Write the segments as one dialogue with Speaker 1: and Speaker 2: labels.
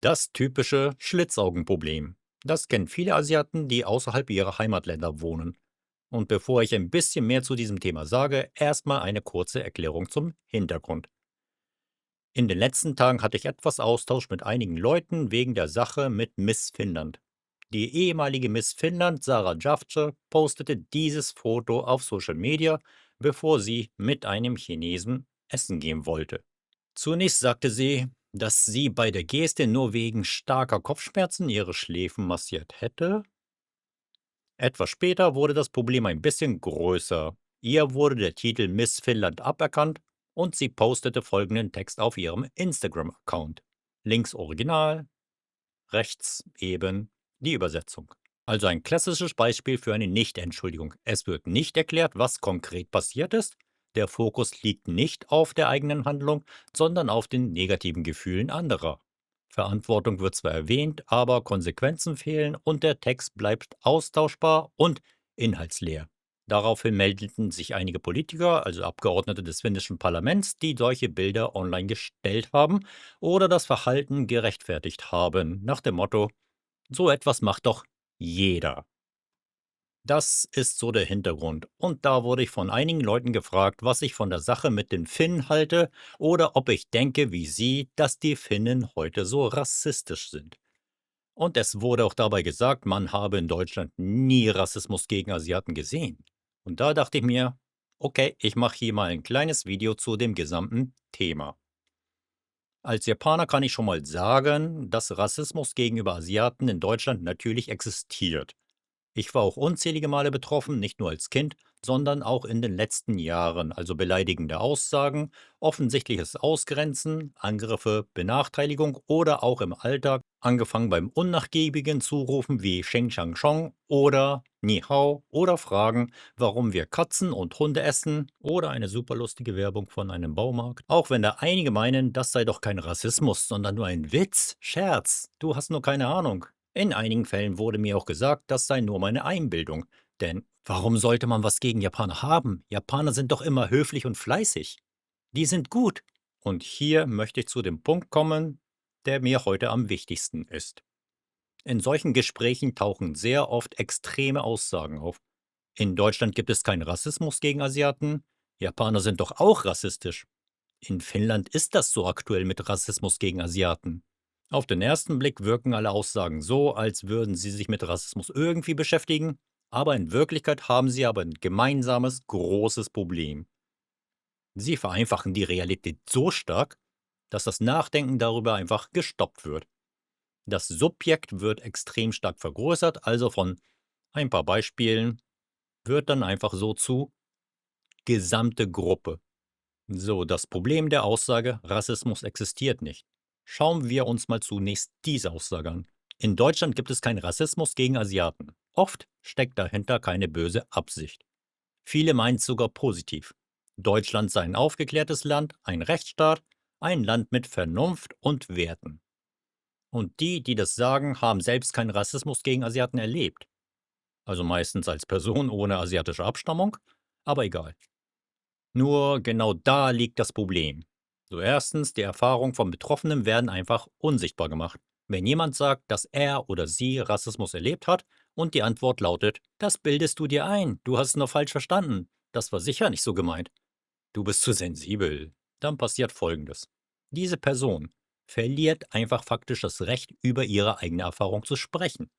Speaker 1: Das typische Schlitzaugenproblem. Das kennen viele Asiaten, die außerhalb ihrer Heimatländer wohnen. Und bevor ich ein bisschen mehr zu diesem Thema sage, erstmal eine kurze Erklärung zum Hintergrund. In den letzten Tagen hatte ich etwas Austausch mit einigen Leuten wegen der Sache mit Miss Finnland. Die ehemalige Miss Finnland, Sarah Javce, postete dieses Foto auf Social Media, bevor sie mit einem Chinesen essen gehen wollte. Zunächst sagte sie, dass sie bei der Geste nur wegen starker Kopfschmerzen ihre Schläfen massiert hätte. Etwas später wurde das Problem ein bisschen größer. Ihr wurde der Titel Miss Finnland aberkannt und sie postete folgenden Text auf ihrem Instagram-Account. Links Original, rechts eben die Übersetzung. Also ein klassisches Beispiel für eine Nichtentschuldigung. Es wird nicht erklärt, was konkret passiert ist. Der Fokus liegt nicht auf der eigenen Handlung, sondern auf den negativen Gefühlen anderer. Verantwortung wird zwar erwähnt, aber Konsequenzen fehlen und der Text bleibt austauschbar und inhaltsleer. Daraufhin meldeten sich einige Politiker, also Abgeordnete des finnischen Parlaments, die solche Bilder online gestellt haben oder das Verhalten gerechtfertigt haben, nach dem Motto: so etwas macht doch jeder. Das ist so der Hintergrund. Und da wurde ich von einigen Leuten gefragt, was ich von der Sache mit den Finnen halte oder ob ich denke, wie sie, dass die Finnen heute so rassistisch sind. Und es wurde auch dabei gesagt, man habe in Deutschland nie Rassismus gegen Asiaten gesehen. Und da dachte ich mir, okay, ich mache hier mal ein kleines Video zu dem gesamten Thema. Als Japaner kann ich schon mal sagen, dass Rassismus gegenüber Asiaten in Deutschland natürlich existiert. Ich war auch unzählige Male betroffen, nicht nur als Kind, sondern auch in den letzten Jahren, also beleidigende Aussagen, offensichtliches Ausgrenzen, Angriffe, Benachteiligung oder auch im Alltag, angefangen beim unnachgiebigen Zurufen wie Sheng Shang Chong oder Ni Hao oder Fragen, warum wir Katzen und Hunde essen oder eine super lustige Werbung von einem Baumarkt. Auch wenn da einige meinen, das sei doch kein Rassismus, sondern nur ein Witz, Scherz, du hast nur keine Ahnung. In einigen Fällen wurde mir auch gesagt, das sei nur meine Einbildung. Denn warum sollte man was gegen Japaner haben? Japaner sind doch immer höflich und fleißig. Die sind gut. Und hier möchte ich zu dem Punkt kommen, der mir heute am wichtigsten ist. In solchen Gesprächen tauchen sehr oft extreme Aussagen auf. In Deutschland gibt es keinen Rassismus gegen Asiaten. Japaner sind doch auch rassistisch. In Finnland ist das so aktuell mit Rassismus gegen Asiaten. Auf den ersten Blick wirken alle Aussagen so, als würden sie sich mit Rassismus irgendwie beschäftigen, aber in Wirklichkeit haben sie aber ein gemeinsames, großes Problem. Sie vereinfachen die Realität so stark, dass das Nachdenken darüber einfach gestoppt wird. Das Subjekt wird extrem stark vergrößert, also von ein paar Beispielen wird dann einfach so zu gesamte Gruppe. So, das Problem der Aussage, Rassismus existiert nicht. Schauen wir uns mal zunächst diese Aussage an. In Deutschland gibt es keinen Rassismus gegen Asiaten. Oft steckt dahinter keine böse Absicht. Viele meinen es sogar positiv. Deutschland sei ein aufgeklärtes Land, ein Rechtsstaat, ein Land mit Vernunft und Werten. Und die, die das sagen, haben selbst keinen Rassismus gegen Asiaten erlebt. Also meistens als Person ohne asiatische Abstammung, aber egal. Nur genau da liegt das Problem. So erstens, die Erfahrungen von Betroffenen werden einfach unsichtbar gemacht. Wenn jemand sagt, dass er oder sie Rassismus erlebt hat und die Antwort lautet, das bildest du dir ein, du hast es nur falsch verstanden, das war sicher nicht so gemeint, du bist zu sensibel, dann passiert Folgendes. Diese Person verliert einfach faktisch das Recht, über ihre eigene Erfahrung zu sprechen.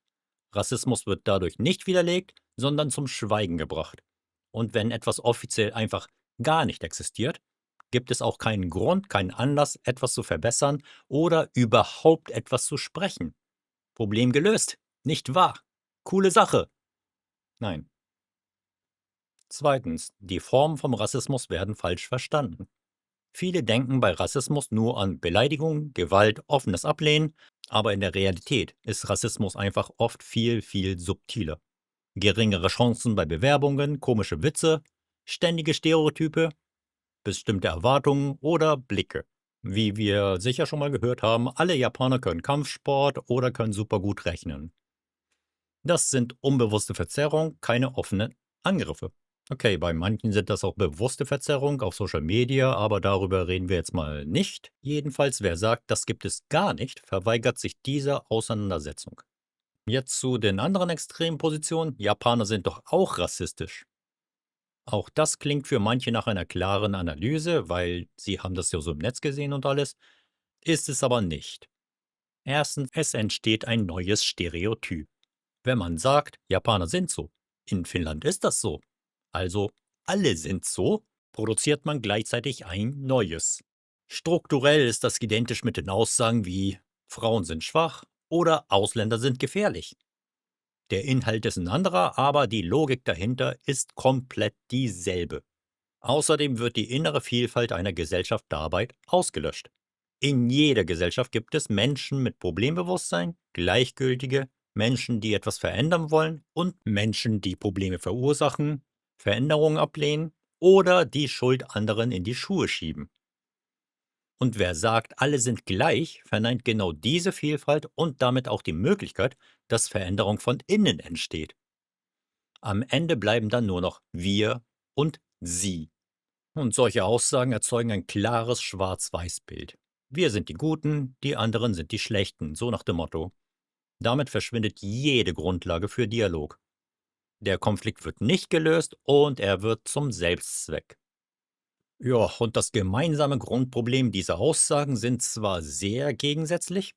Speaker 1: Rassismus wird dadurch nicht widerlegt, sondern zum Schweigen gebracht. Und wenn etwas offiziell einfach gar nicht existiert, gibt es auch keinen Grund, keinen Anlass, etwas zu verbessern oder überhaupt etwas zu sprechen. Problem gelöst, nicht wahr? Coole Sache. Nein. Zweitens, die Formen vom Rassismus werden falsch verstanden. Viele denken bei Rassismus nur an Beleidigung, Gewalt, offenes Ablehnen, aber in der Realität ist Rassismus einfach oft viel, viel subtiler. Geringere Chancen bei Bewerbungen, komische Witze, ständige Stereotype, bestimmte Erwartungen oder Blicke. Wie wir sicher schon mal gehört haben, alle Japaner können Kampfsport oder können super gut rechnen. Das sind unbewusste Verzerrungen, keine offenen Angriffe. Okay, bei manchen sind das auch bewusste Verzerrungen auf Social Media, aber darüber reden wir jetzt mal nicht. Jedenfalls, wer sagt, das gibt es gar nicht, verweigert sich dieser Auseinandersetzung. Jetzt zu den anderen Extrempositionen. Japaner sind doch auch rassistisch. Auch das klingt für manche nach einer klaren Analyse, weil sie haben das ja so im Netz gesehen und alles, ist es aber nicht. Erstens, es entsteht ein neues Stereotyp. Wenn man sagt, Japaner sind so, in Finnland ist das so, also alle sind so, produziert man gleichzeitig ein neues. Strukturell ist das identisch mit den Aussagen wie Frauen sind schwach oder Ausländer sind gefährlich. Der Inhalt ist ein anderer, aber die Logik dahinter ist komplett dieselbe. Außerdem wird die innere Vielfalt einer Gesellschaft dabei ausgelöscht. In jeder Gesellschaft gibt es Menschen mit Problembewusstsein, Gleichgültige, Menschen, die etwas verändern wollen und Menschen, die Probleme verursachen, Veränderungen ablehnen oder die Schuld anderen in die Schuhe schieben. Und wer sagt, alle sind gleich, verneint genau diese Vielfalt und damit auch die Möglichkeit, dass Veränderung von innen entsteht. Am Ende bleiben dann nur noch wir und sie. Und solche Aussagen erzeugen ein klares Schwarz-Weiß-Bild. Wir sind die Guten, die anderen sind die Schlechten, so nach dem Motto. Damit verschwindet jede Grundlage für Dialog. Der Konflikt wird nicht gelöst und er wird zum Selbstzweck. Ja, und das gemeinsame Grundproblem dieser Aussagen sind zwar sehr gegensätzlich,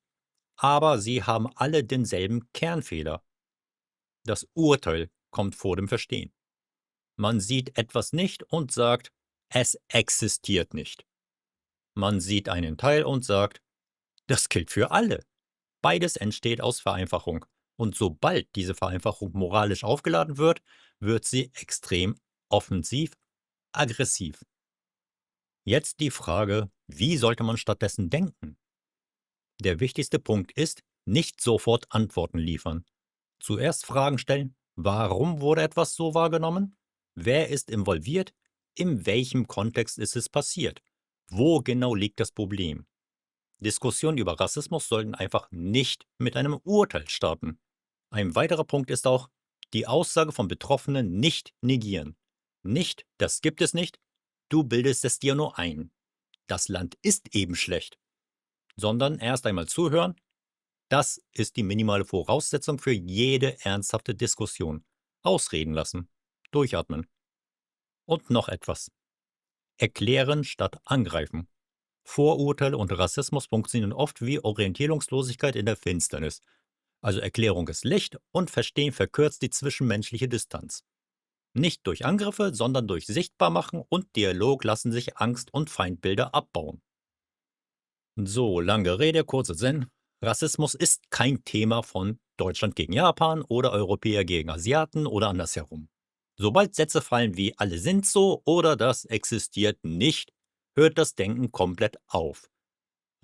Speaker 1: aber sie haben alle denselben Kernfehler. Das Urteil kommt vor dem Verstehen. Man sieht etwas nicht und sagt, es existiert nicht. Man sieht einen Teil und sagt, das gilt für alle. Beides entsteht aus Vereinfachung. Und sobald diese Vereinfachung moralisch aufgeladen wird, wird sie extrem offensiv, aggressiv. Jetzt die Frage, wie sollte man stattdessen denken? Der wichtigste Punkt ist, nicht sofort Antworten liefern. Zuerst Fragen stellen, warum wurde etwas so wahrgenommen? Wer ist involviert? In welchem Kontext ist es passiert? Wo genau liegt das Problem? Diskussionen über Rassismus sollten einfach nicht mit einem Urteil starten. Ein weiterer Punkt ist auch, die Aussage von Betroffenen nicht negieren. Nicht, das gibt es nicht, du bildest es dir nur ein. Das Land ist eben schlecht. Sondern erst einmal zuhören, das ist die minimale Voraussetzung für jede ernsthafte Diskussion. Ausreden lassen. Durchatmen. Und noch etwas. Erklären statt angreifen. Vorurteile und Rassismus funktionieren oft wie Orientierungslosigkeit in der Finsternis. Also Erklärung ist Licht und Verstehen verkürzt die zwischenmenschliche Distanz. Nicht durch Angriffe, sondern durch Sichtbarmachen und Dialog lassen sich Angst und Feindbilder abbauen. So, lange Rede, kurzer Sinn. Rassismus ist kein Thema von Deutschland gegen Japan oder Europäer gegen Asiaten oder andersherum. Sobald Sätze fallen wie alle sind so oder das existiert nicht, hört das Denken komplett auf.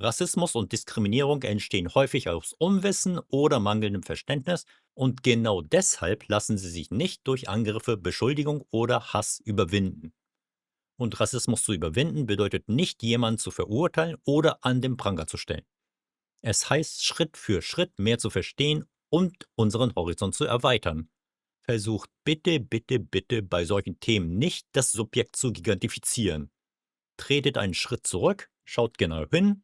Speaker 1: Rassismus und Diskriminierung entstehen häufig aus Unwissen oder mangelndem Verständnis und genau deshalb lassen sie sich nicht durch Angriffe, Beschuldigung oder Hass überwinden. Und Rassismus zu überwinden bedeutet nicht, jemanden zu verurteilen oder an den Pranger zu stellen. Es heißt, Schritt für Schritt mehr zu verstehen und unseren Horizont zu erweitern. Versucht bitte, bitte, bitte bei solchen Themen nicht das Subjekt zu gigantifizieren. Tretet einen Schritt zurück, schaut genau hin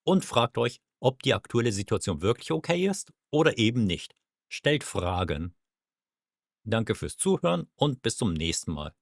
Speaker 1: und fragt euch, ob die aktuelle Situation wirklich okay ist oder eben nicht. Stellt Fragen. Danke fürs Zuhören und bis zum nächsten Mal.